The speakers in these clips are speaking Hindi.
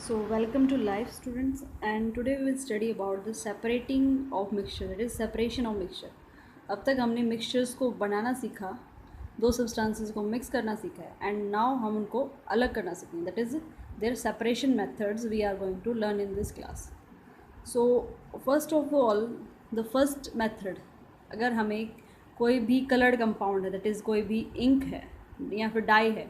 So welcome to life students, and today we will study about the separating of mixture, that is separation of mixture. अब तक हमने मिक्सचर्स को बनाना सीखा, दो सब्सटेंसेस को मिक्स करना सीखा है, एंड नाउ हम उनको अलग करना सीखेंगे, that is their separation methods we are going to learn in this class. So first of all the first method, अगर हमें कोई भी कलर्ड कंपाउंड है, दैट इज़ कोई भी इंक है या फिर डाई है,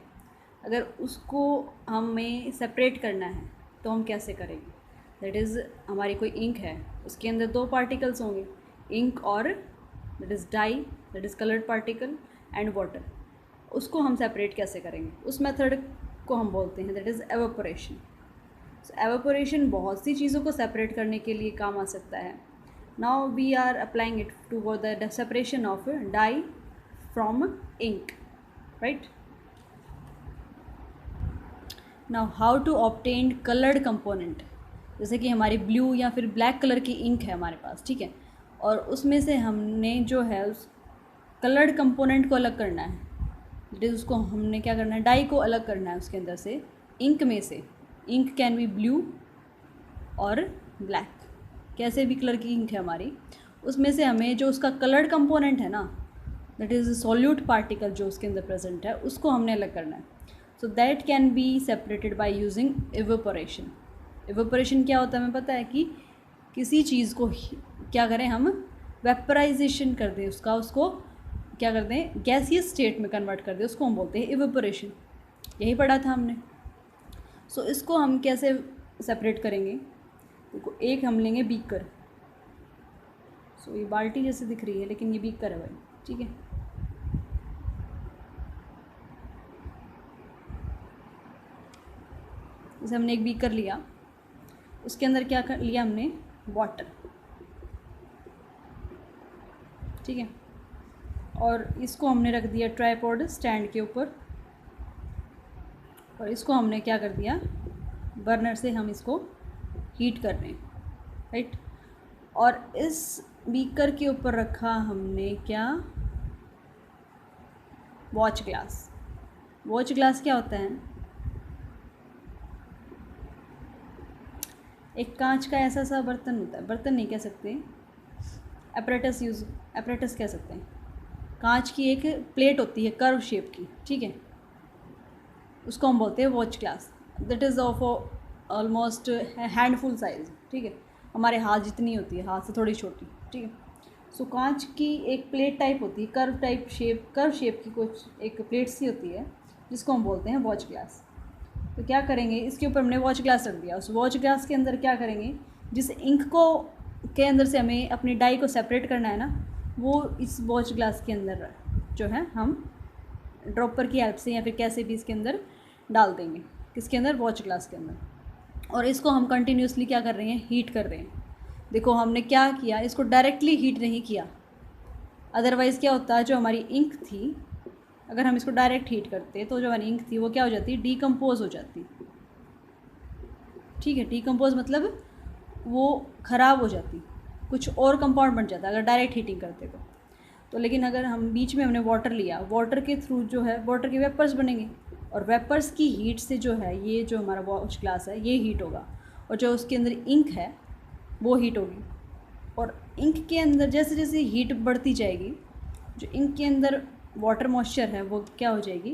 अगर उसको हमें सेपरेट करना है तो हम कैसे करेंगे. दैट इज़ हमारी कोई इंक है, उसके अंदर दो पार्टिकल्स होंगे, इंक और that is dye, that is coloured particle and water. उसको हम सेपरेट कैसे करेंगे, उस मेथड को हम बोलते हैं दैट इज़ एवापोरेशन. एवापोरेशन बहुत सी चीज़ों को सेपरेट करने के लिए काम आ सकता है. Now we are applying it to the separation of dye from ink, right. Now how to obtain coloured component, जैसे कि हमारी ब्लू या फिर ब्लैक कलर की इंक है हमारे पास, ठीक है, और उसमें से हमने जो है उस कलर्ड कंपोनेंट को अलग करना है. दैट इज़ उसको हमने क्या करना है, डाई को अलग करना है उसके अंदर से, इंक में से. इंक कैन बी ब्लू और ब्लैक, कैसे भी कलर की इंक है हमारी, उसमें से हमें जो उसका कलर्ड कंपोनेंट है ना, दैट इज़ सॉल्यूट पार्टिकल जो उसके अंदर प्रेजेंट है, उसको हमने अलग करना है. So that can be separated by using evaporation. Evaporation क्या होता है हमें पता है कि किसी चीज़ को क्या करें, हम वेपराइजेशन कर दें, उसको क्या कर दें, गैसियस स्टेट में कन्वर्ट कर दें, उसको हम बोलते हैं एवेपोरेशन. यही पढ़ा था हमने. सो इसको हम कैसे सेपरेट करेंगे, देखो एक हम लेंगे बीकर. सो ये बाल्टी जैसे दिख रही है लेकिन ये बीकर है भाई, ठीक है. जैसे हमने एक बीकर लिया, उसके अंदर क्या कर लिया हमने, वाटर, ठीक है, और इसको हमने रख दिया ट्राइपॉड स्टैंड के ऊपर, और इसको हमने क्या कर दिया, बर्नर से हम इसको हीट कर रहे हैं, राइट. और इस बीकर के ऊपर रखा हमने क्या, वॉच ग्लास. वॉच ग्लास क्या होता है, एक कांच का ऐसा सा बर्तन होता है, बर्तन नहीं कह सकते, एपरेटस कह सकते हैं. कांच की एक प्लेट होती है कर्व शेप की, ठीक है, उसको हम बोलते हैं watch glass. That is of almost handful size, ठीक है, हमारे हाथ जितनी होती है, हाथ से थोड़ी छोटी, ठीक है. सो कांच की एक प्लेट टाइप होती है, कर्व शेप की कुछ एक प्लेट सी होती है, जिसको हम बोलते हैं वॉच ग्लास. तो क्या करेंगे, इसके ऊपर हमने वॉच ग्लास रख दिया. उस वॉच ग्लास के अंदर क्या करेंगे, जिस इंक को के अंदर से हमें अपनी डाई को सेपरेट करना है ना, वो इस वॉच ग्लास के अंदर जो है हम ड्रॉपर की हेल्प से या फिर कैसे भी इसके अंदर डाल देंगे, किसके अंदर, वॉच ग्लास के अंदर. और इसको हम कंटिन्यूसली क्या कर रहे हैं, हीट कर रहे हैं. देखो हमने क्या किया, इसको डायरेक्टली हीट नहीं किया, अदरवाइज़ क्या होता है, जो हमारी इंक थी, अगर हम इसको डायरेक्ट हीट करते तो जो हमारी इंक थी वो क्या हो जाती, डीकम्पोज हो जाती, ठीक है. डीकम्पोज मतलब वो ख़राब हो जाती, कुछ और कंपाउंड बन जाता अगर डायरेक्ट हीटिंग करते तो. लेकिन अगर हम बीच में हमने वाटर लिया, वाटर के थ्रू जो है वाटर के वेपर्स बनेंगे, और वेपर्स की हीट से जो है ये जो हमारा वॉच ग्लास है ये हीट होगा, और जो उसके अंदर इंक है वो हीट होगी. और इंक के अंदर जैसे जैसे हीट बढ़ती जाएगी, जो इंक के अंदर वाटर मॉइस्चर है वो क्या हो जाएगी,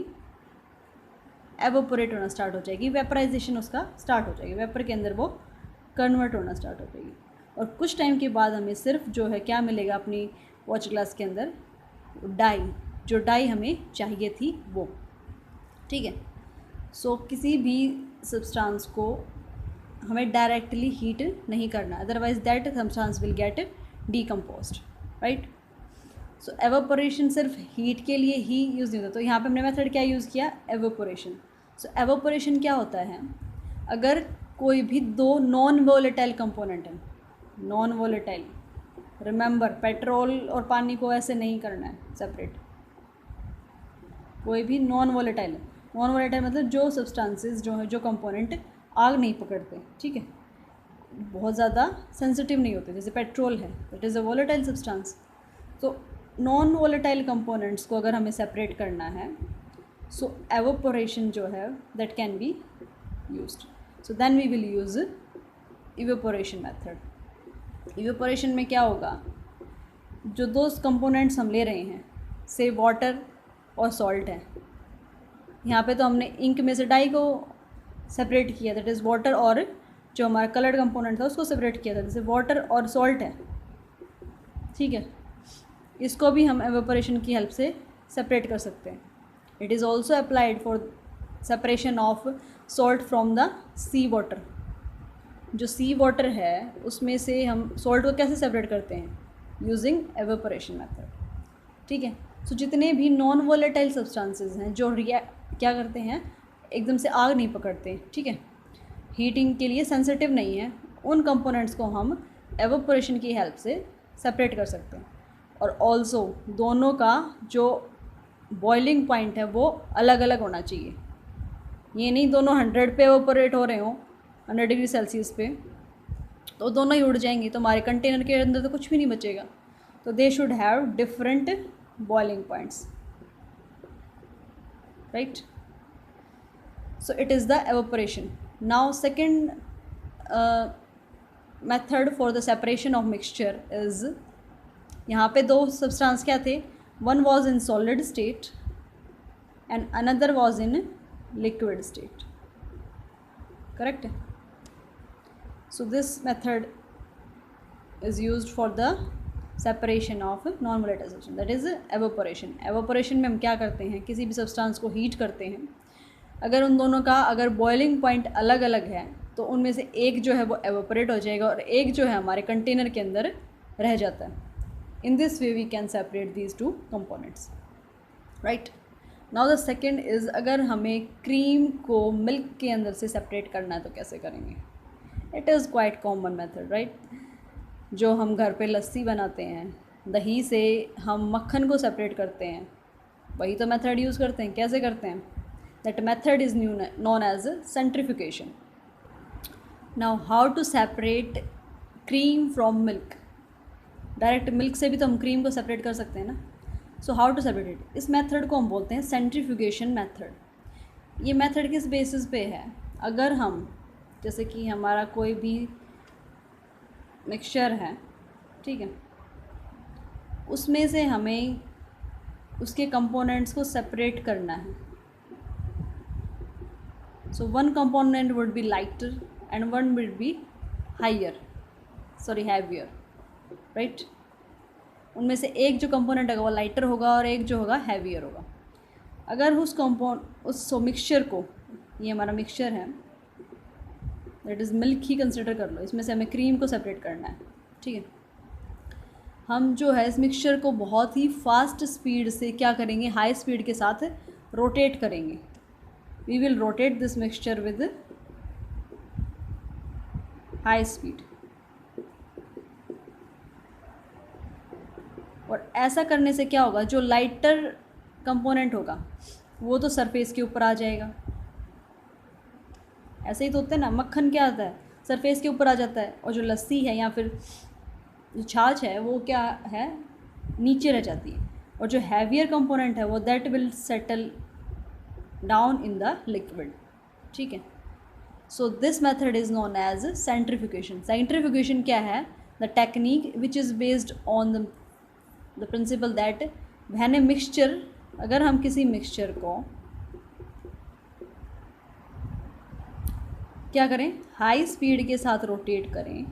एवोपोरेट होना स्टार्ट हो जाएगी, वेपराइजेशन उसका स्टार्ट हो जाएगी, वेपर के अंदर वो कन्वर्ट होना स्टार्ट हो जाएगी. और कुछ टाइम के बाद हमें सिर्फ जो है क्या मिलेगा अपनी वॉच ग्लास के अंदर, डाई, जो डाई हमें चाहिए थी वो, ठीक है. सो किसी भी सब्सटेंस को हमें डायरेक्टली हीट नहीं करना, otherwise that substance will get decomposed, right. So evaporation सिर्फ हीट के लिए ही यूज़ नहीं होता. तो यहाँ पे हमने मेथड क्या यूज़ किया, एवोपोरेशन. सो एवोपोरेशन क्या होता है, अगर कोई भी दो नॉन वोलेटाइल कंपोनेंट है, नॉन वोलेटाइल, रिमेंबर पेट्रोल और पानी को ऐसे नहीं करना है सेपरेट, कोई भी नॉन वोलेटाइल है. नॉन वोलेटाइल मतलब जो सब्सटेंसेस जो है, जो कंपोनेंट आग नहीं पकड़ते, ठीक है, बहुत ज़्यादा सेंसिटिव नहीं होते, जैसे पेट्रोल है, that is a volatile substance. तो नॉन वोलेटाइल कंपोनेंट्स को अगर हमें सेपरेट करना है, सो एवोपोरेशन जो है that can be used. So then we will use evaporation method. Evaporation में क्या होगा, जो दो कंपोनेंट्स हम ले रहे हैं, से वाटर और सॉल्ट है, यहाँ पे तो हमने इंक में से डाई को सेपरेट किया, दैट इज़ वाटर, और जो हमारा कलर्ड कंपोनेंट था उसको सेपरेट किया था, जैसे वाटर और सॉल्ट है, ठीक है। इसको भी हम एवेपोरेशन की हेल्प से सेपरेट कर सकते हैं। It is also applied for separation of salt from the sea water. जो सी वाटर है उसमें से हम सॉल्ट को कैसे सेपरेट करते हैं, यूजिंग एवेपोरेशन मेथड, ठीक है। सो जितने भी नॉन वोलेटाइल सब्सटेंसेस हैं जो क्या करते हैं, एकदम से आग नहीं पकड़ते, ठीक है, हीटिंग के लिए सेंसिटिव नहीं है, उन कंपोनेंट्स को हम एवेपोरेशन की हेल्प से सेपरेट कर सकते हैं। और ऑल्सो दोनों का जो बॉइलिंग पॉइंट है वो अलग अलग होना चाहिए। ये नहीं दोनों 100 पे एवेपोरेट हो रहे हों 100 डिग्री सेल्सियस पे, तो दोनों ही उड़ जाएंगे, तो हमारे कंटेनर के अंदर तो कुछ भी नहीं बचेगा। तो they should have different boiling points, right. So it is the evaporation. Now second method for the separation of mixture is, यहाँ पे दो सब्सटेंस क्या थे, one was in solid state and another was in liquid state, correct. So this method is used for the separation of non-volatile substance, that is evaporation। evaporation में हम क्या करते हैं, किसी भी सब्सटेंस को हीट करते हैं, अगर उन दोनों का अगर बॉइलिंग पॉइंट अलग अलग है तो उनमें से एक जो है वो एवेपोरेट हो जाएगा और एक जो है हमारे कंटेनर के अंदर रह जाता है। In this way we can separate these two components, right. Now the second is, अगर हमें क्रीम को मिल्क के अंदर से सेपरेट करना है तो कैसे करेंगे। It is quite common method, right. जो हम घर पे लस्सी बनाते हैं, दही से हम मक्खन को सेपरेट करते हैं, वही तो मेथड यूज़ करते हैं। कैसे करते हैं, that method is known as centrifugation. Now how to separate cream from milk. Direct milk से भी तो हम क्रीम को सेपरेट कर सकते हैं ना। So how to separate it, इस मेथड को हम बोलते हैं सेंट्रीफ्यूगेशन मेथड। ये मेथड किस बेसिस पे है, अगर हम जैसे कि हमारा कोई भी मिक्सचर है, ठीक है, उसमें से हमें उसके कंपोनेंट्स को सेपरेट करना है। So one component would be lighter and one would be heavier, right. उनमें से एक जो कंपोनेंट होगा वो लाइटर होगा और एक जो होगा हैवियर होगा। अगर उस मिक्सचर को, ये हमारा मिक्सचर है, that is milk he consider कर लो, इसमें से हमें क्रीम को सेपरेट करना है, ठीक है। हम जो है इस मिक्सचर को बहुत ही फास्ट स्पीड से क्या करेंगे, हाई स्पीड के साथ रोटेट करेंगे। We will rotate this mixture with high speed. और ऐसा करने से क्या होगा, जो लाइटर कंपोनेंट होगा वो तो सरफेस के ऊपर आ जाएगा। ऐसे ही तो होता है ना, मक्खन क्या आता है, सरफेस के ऊपर आ जाता है, और जो लस्सी है या फिर जो छाछ है वो क्या है, नीचे रह जाती है। और जो हैवियर कंपोनेंट है वो that will settle down in the liquid, ठीक है। So this method is known as centrifugation. Centrifugation क्या है, the technique which is based on the principle that when a mixture, अगर हम किसी मिक्सचर को क्या करें, हाई स्पीड के साथ रोटेट करें,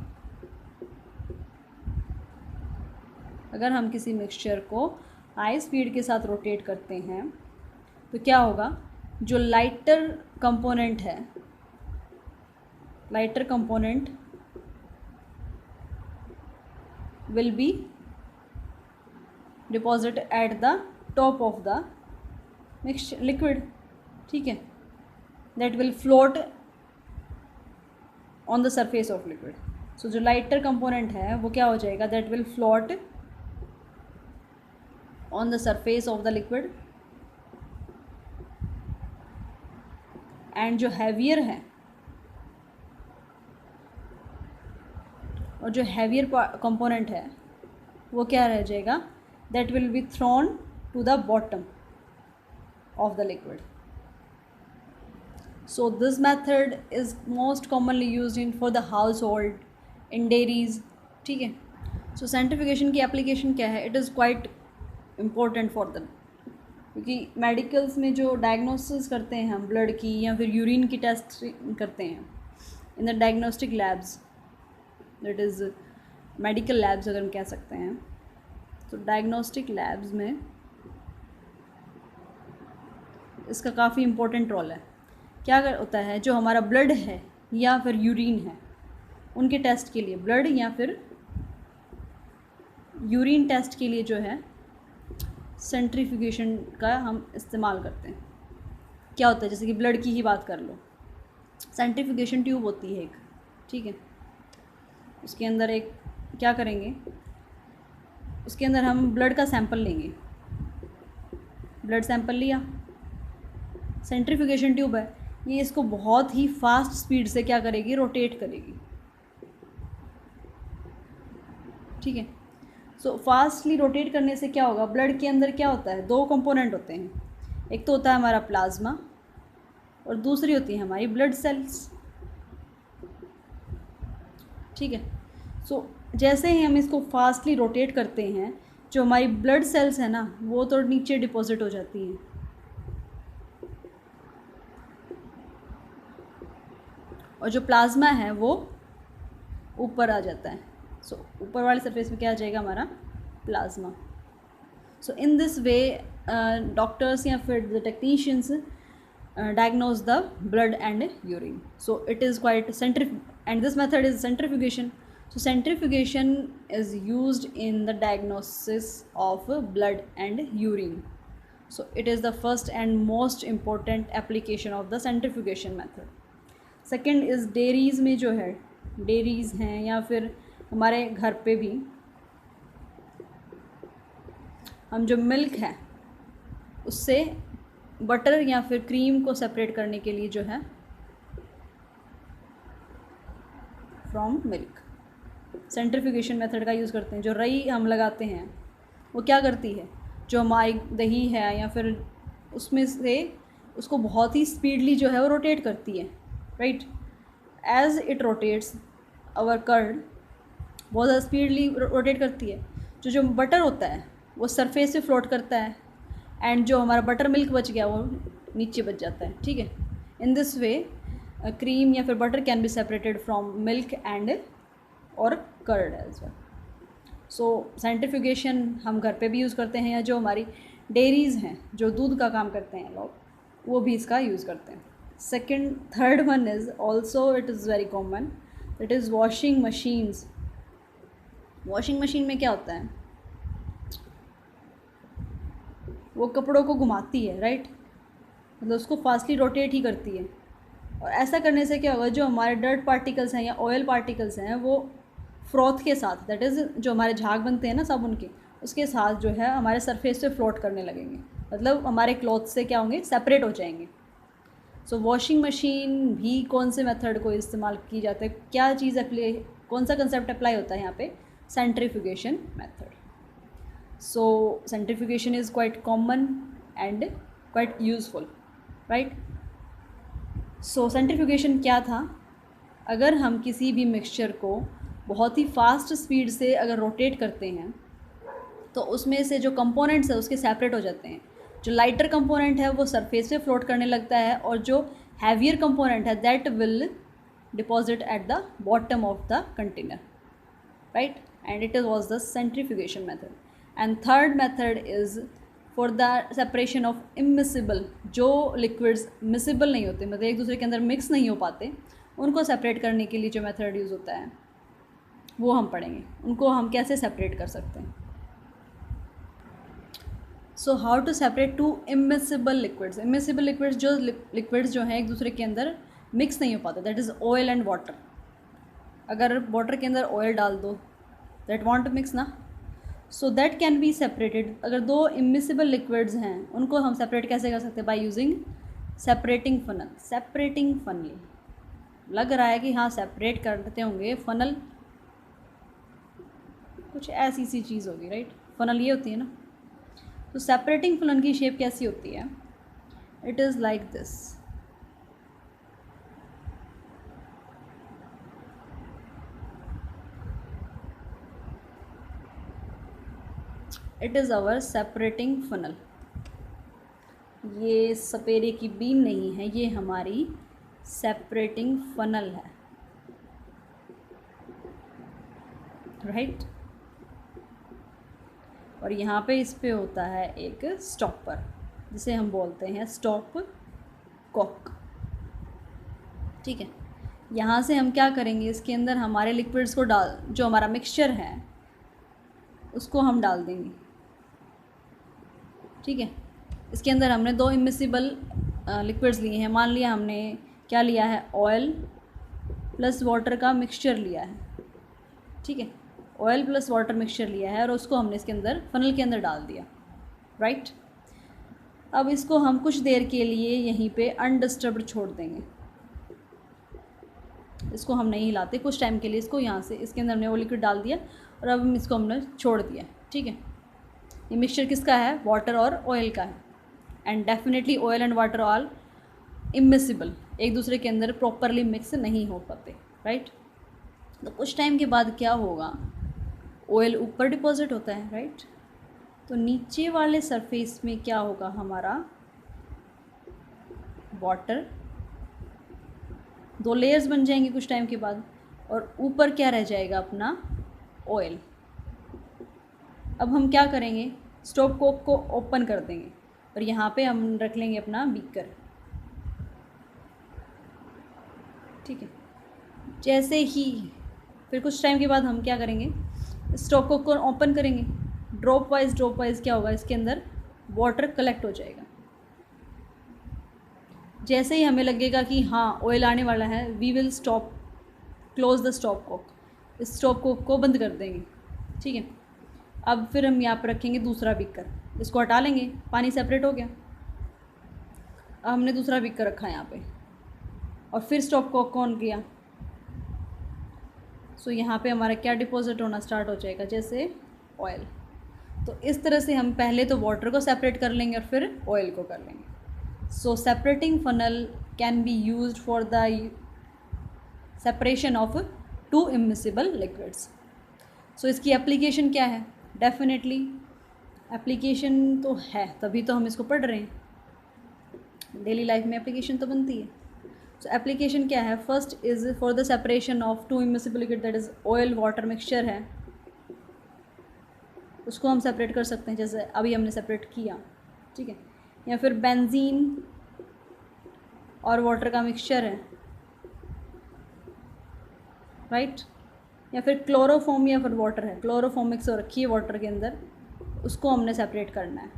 अगर हम किसी मिक्सचर को हाई स्पीड के साथ रोटेट करते हैं तो क्या होगा, जो लाइटर कंपोनेंट है, lighter component will be deposit at the top of the mixture liquid, ठीक है, that will float on the surface of liquid. So जो लाइटर कंपोनेंट है वो क्या हो जाएगा, that will float on the surface of the liquid, and जो हैवियर है, और जो हैवियर कंपोनेंट है वो क्या रह जाएगा, that will be thrown to the bottom of the liquid. So this method is most commonly used in for the household, in dairies. ठीक है. So centrifugation की application क्या है? It is quite important for them. क्योंकि मेडिकल्स में जो डायग्नोसिस करते हैं हम ब्लड की या फिर यूरिन की टेस्ट करते हैं in the diagnostic labs, that is medical labs अगर हम कह सकते हैं, तो डायग्नोस्टिक लैब्स में इसका काफ़ी इम्पोर्टेंट रोल है. क्या होता है, जो हमारा ब्लड है या फिर यूरिन है उनके टेस्ट के लिए, ब्लड या फिर यूरिन टेस्ट के लिए जो है सेंट्रीफ्यूगेशन का हम इस्तेमाल करते हैं. क्या होता है, जैसे कि ब्लड की ही बात कर लो, सेंट्रीफ्यूगेशन ट्यूब होती है एक, ठीक है. उसके अंदर एक क्या करेंगे, उसके अंदर हम ब्लड का सैंपल लेंगे. ब्लड सैंपल लिया, सेंट्रीफ्यूगेशन ट्यूब है ये, इसको बहुत ही फास्ट स्पीड से क्या करेगी, रोटेट करेगी. ठीक है. सो फास्टली रोटेट करने से क्या होगा, ब्लड के अंदर क्या होता है, दो कंपोनेंट होते हैं. एक तो होता है हमारा प्लाज्मा और दूसरी होती है हमारी ब्लड सेल्स. ठीक है. सो जैसे ही हम इसको फास्टली रोटेट करते हैं, जो हमारी ब्लड सेल्स है ना वो तो नीचे डिपॉजिट हो जाती हैं, और जो प्लाज्मा है वो ऊपर आ जाता है. सो ऊपर वाले सरफेस पे क्या आ जाएगा, हमारा plasma. So in this way doctors या फिर the technicians diagnose the blood and urine. So it is quite and this method is centrifugation. So centrifugation is used in the diagnosis of blood and urine. So it is the first and most important application of the centrifugation method. Second is dairies में जो है, dairies हैं या फिर हमारे घर पे भी हम जो मिल्क है उससे बटर या फिर क्रीम को सेपरेट करने के लिए जो है फ्रॉम मिल्क सेंट्रीफ्यूगेशन मेथड का यूज़ करते हैं. जो रई हम लगाते हैं वो क्या करती है, जो हमारी दही है या फिर उसमें से उसको बहुत ही स्पीडली जो है वो रोटेट करती है, right. As it rotates our curd बहुत ज़्यादा स्पीडली रोटेट करती है. जो बटर होता है वो सरफेस पे फ्लोट करता है एंड जो हमारा बटर मिल्क बच गया वो नीचे बच जाता है. ठीक है. इन दिस वे क्रीम या फिर butter can be separated from milk and और कर्ड एज वेल. सो सेंट्रीफ्यूगेशन हम घर पे भी यूज़ करते हैं, या जो हमारी डेयरीज़ हैं जो दूध का काम करते हैं लोग, वो भी इसका यूज़ करते हैं. Third one is also it is very common, it is washing machines. Washing machine में क्या होता है, वो कपड़ों को घुमाती है, राइट. मतलब उसको फास्टली रोटेट ही करती है, और ऐसा करने से क्या होगा, जो हमारे डर्ट पार्टिकल्स हैं या ऑयल पार्टिकल्स हैं वो फ्रॉथ के साथ, दैट इज़ जो हमारे झाग बनते हैं ना साबुन के, उसके साथ जो है हमारे सरफेस पे फ्लोट करने लगेंगे. मतलब हमारे क्लॉथ से क्या होंगे, सेपरेट हो जाएंगे. सो वॉशिंग मशीन भी कौन से मेथड को इस्तेमाल की जाता है, क्या चीज़ अप्लाई, कौन सा कंसेप्ट अप्लाई होता है यहाँ पे, centrifugation method. So centrifugation is quite common and quite useful, right. So centrifugation क्या था, अगर हम किसी भी मिक्सचर को बहुत ही फास्ट स्पीड से अगर रोटेट करते हैं तो उसमें से जो कंपोनेंट्स है उसके सेपरेट हो जाते हैं. जो लाइटर कंपोनेंट है वो सरफेस पे फ्लोट करने लगता है, और जो हैवियर कंपोनेंट है that will deposit at the bottom of the container, right. And it was the centrifugation method. And third method is for the separation of immiscible, जो लिक्विड्स मिसिबल नहीं होते, मतलब एक दूसरे के अंदर मिक्स नहीं हो पाते, उनको सेपरेट करने के लिए जो मेथड यूज़ होता है वो हम पढ़ेंगे. उनको हम कैसे सेपरेट कर सकते हैं. So how to separate two immiscible liquids. Immiscible liquids जो लिक्विड्स जो हैं एक दूसरे के अंदर मिक्स नहीं हो पाते, that is oil and water. अगर वाटर के अंदर ऑयल डाल दो दैट वॉन्ट मिक्स ना, so that can be separated. अगर दो इमिसिबल लिक्विड्स हैं उनको हम सेपरेट कैसे कर सकते हैं, by using separating funnel. Separating funnel लग रहा है कि हाँ सेपरेट करते होंगे, फनल कुछ ऐसी सी चीज़ होगी, राइट. फनल ये होती है ना. तो सेपरेटिंग फनल की शेप कैसी होती है, it is like this. It is our separating funnel. ये सपेरे की बीन नहीं है, ये हमारी सेपरेटिंग फनल है, राइट। और यहाँ पे इस पे होता है एक स्टॉपर, जिसे हम बोलते हैं स्टॉप कॉक, ठीक है। यहाँ से हम क्या करेंगे, इसके अंदर हमारे लिक्विड्स को डाल, जो हमारा मिक्सचर है उसको हम डाल देंगे, ठीक है। इसके अंदर हमने 2 इमिसिबल लिक्विड्स लिए हैं। मान लिया हमने क्या लिया है, ऑयल प्लस वाटर का मिक्सचर लिया है, ठीक है। ऑयल प्लस वाटर मिक्सचर लिया है और उसको हमने इसके अंदर फनल के अंदर डाल दिया, राइट। अब इसको हम कुछ देर के लिए यहीं पे अनडिस्टर्ब्ड छोड़ देंगे, इसको हम नहीं हिलाते कुछ टाइम के लिए। इसको यहाँ से इसके अंदर हमने वो लिक्विड डाल दिया और अब हम इसको हमने छोड़ दिया, ठीक है। ये मिक्सचर किसका है, वाटर और ऑयल का है। And definitely oil and water are immiscible, एक दूसरे के अंदर प्रॉपरली मिक्स नहीं हो पाते, राइट। तो कुछ टाइम के बाद क्या होगा, ऑयल ऊपर डिपॉजिट होता है, राइट। तो नीचे वाले सरफेस में क्या होगा, हमारा वाटर, 2 लेयर्स बन जाएंगे कुछ टाइम के बाद, और ऊपर क्या रह जाएगा, अपना ऑयल। अब हम क्या करेंगे, स्टॉप कॉक को ओपन कर देंगे और यहाँ पे हम रख लेंगे अपना बीकर, ठीक है। जैसे ही फिर कुछ टाइम के बाद हम क्या करेंगे, स्टॉप कॉक को ओपन करेंगे, ड्रॉप वाइज क्या होगा, इसके अंदर वाटर कलेक्ट हो जाएगा। जैसे ही हमें लगेगा कि हाँ ऑयल आने वाला है, we will stop, close the stopcock, इस स्टॉप कॉक को बंद कर देंगे, ठीक है। अब फिर हम यहाँ पर रखेंगे दूसरा बीकर, इसको हटा लेंगे, पानी सेपरेट हो गया। अब हमने दूसरा बीकर रखा यहाँ पे और फिर स्टॉप कॉक को ऑन किया। सो यहाँ पे हमारा क्या डिपॉजिट होना स्टार्ट हो जाएगा, जैसे ऑयल। तो इस तरह से हम पहले तो वाटर को सेपरेट कर लेंगे और फिर ऑयल को कर लेंगे। So separating funnel can be used for the separation of 2 immiscible liquids. So इसकी एप्लीकेशन क्या है, डेफिनेटली एप्लीकेशन तो है, तभी तो हम इसको पढ़ रहे हैं, डेली लाइफ में एप्लीकेशन तो बनती है। सो एप्लीकेशन क्या है, first is for the separation of 2 immiscible liquid, that is oil water mixture है, उसको हम सेपरेट कर सकते हैं जैसे अभी हमने सेपरेट किया, ठीक है। या फिर बेंजीन और वाटर का मिक्सचर है, राइट। या फिर क्लोरोफॉर्म या फिर वाटर है, क्लोरोफॉर्म मिक्स हो रखी है वाटर के अंदर, उसको हमने सेपरेट करना है।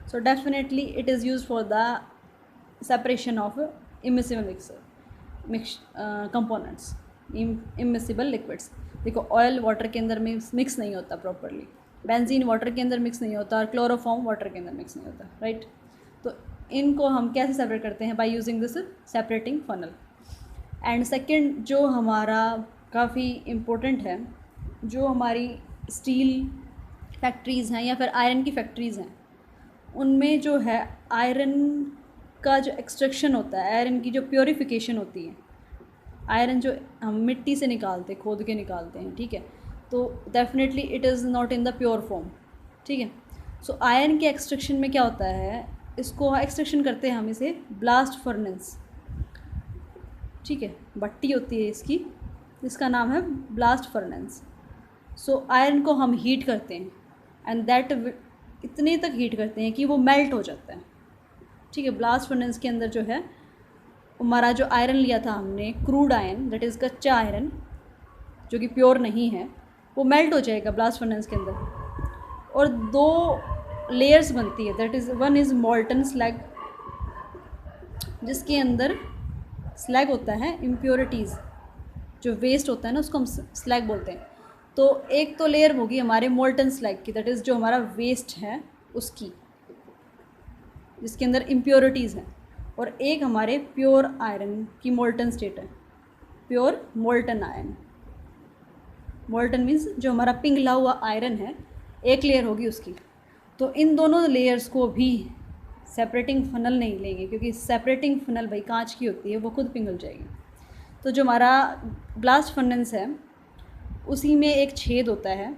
So definitely it is use for the separation of immiscible components, immiscible liquids. देखो ऑयल वाटर के अंदर मिक्स नहीं होता प्रॉपरली, बेंजीन वाटर के अंदर मिक्स नहीं होता और क्लोरोफॉर्म वाटर के अंदर मिक्स नहीं होता, राइट। तो इनको हम कैसे सेपरेट करते हैं, by using this separating funnel. And second जो हमारा काफ़ी इम्पोर्टेंट है, जो हमारी स्टील फैक्ट्रीज़ हैं या फिर आयरन की फैक्ट्रीज़ हैं, उनमें जो है आयरन का जो एक्सट्रैक्शन होता है, आयरन की जो प्योरीफिकेशन होती है, आयरन जो हम मिट्टी से निकालते, खोद के निकालते हैं, ठीक है। तो definitely it is not in the pure form, ठीक है। सो आयरन के एक्सट्रैक्शन में क्या होता है, इसको एक्सट्रैक्शन करते हैं हम इसे ब्लास्ट फर्नेस, ठीक है, भट्टी होती है इसकी, जिसका नाम है ब्लास्ट फर्नेस। सो आयरन को हम हीट करते हैं एंड दैट इतने तक हीट करते हैं कि वो मेल्ट हो जाता है, ठीक है। ब्लास्ट फर्नेस के अंदर जो है हमारा जो आयरन लिया था हमने, क्रूड आयरन, दैट इज़ कच्चा आयरन जो कि प्योर नहीं है, वो मेल्ट हो जाएगा ब्लास्ट फर्नेस के अंदर। और 2 लेयर्स बनती है, that is one is molten slag, जिसके अंदर स्लैग होता है इम्प्योरिटीज़, जो वेस्ट होता है ना उसको हम स्लैग बोलते हैं। तो एक तो लेयर होगी हमारे मोल्टन स्लैग की, दैट इज़ जो हमारा वेस्ट है उसकी, जिसके अंदर इम्प्योरिटीज़ हैं, और एक हमारे प्योर आयरन की मोल्टन स्टेट है, pure molten iron. Molten means जो हमारा पिघला हुआ आयरन है, एक लेयर होगी उसकी। तो इन दोनों लेयर्स को भी सेपरेटिंग फनल नहीं लेंगे, क्योंकि सेपरेटिंग फनल भाई कांच की होती है, वो खुद पिघल जाएगी। तो जो हमारा ब्लास्ट फर्नेस है उसी में एक छेद होता है,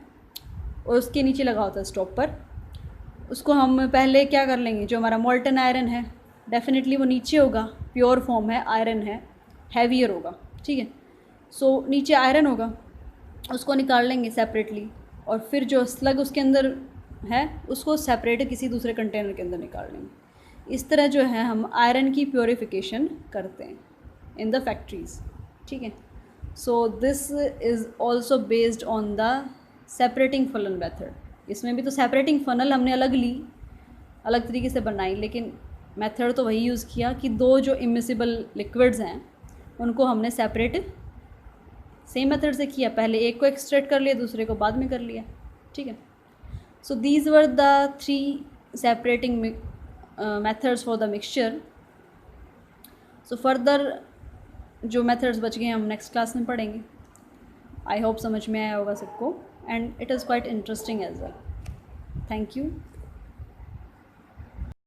और उसके नीचे लगा होता है स्टॉपर। उसको हम पहले क्या कर लेंगे, जो हमारा मोल्टन आयरन है डेफिनेटली वो नीचे होगा, प्योर फॉर्म है, आयरन है, हैवियर होगा, ठीक है। सो नीचे आयरन होगा, उसको निकाल लेंगे सेपरेटली, और फिर जो स्लग उसके अंदर है उसको सेपरेट किसी दूसरे कंटेनर के अंदर निकाल लेंगे। इस तरह जो है हम आयरन की प्योरीफिकेशन करते हैं इन द फैक्ट्रीज़, ठीक है। So this is also based on the separating funnel method. इसमें भी तो सेपरेटिंग फनल हमने अलग ली, अलग तरीके से बनाई, लेकिन मेथड तो वही यूज़ किया कि दो जो इमिसिबल लिक्विड्स हैं उनको हमने सेपरेट सेम मेथड से किया, पहले एक को एक्सट्रैक्ट कर लिया, दूसरे को बाद में कर लिया, ठीक है। So these were the 3 separating methods for the mixture. So further जो मेथड्स बच गए हम नेक्स्ट क्लास में पढ़ेंगे। आई होप समझ में आया होगा सबको, and it is quite interesting as well. Thank you.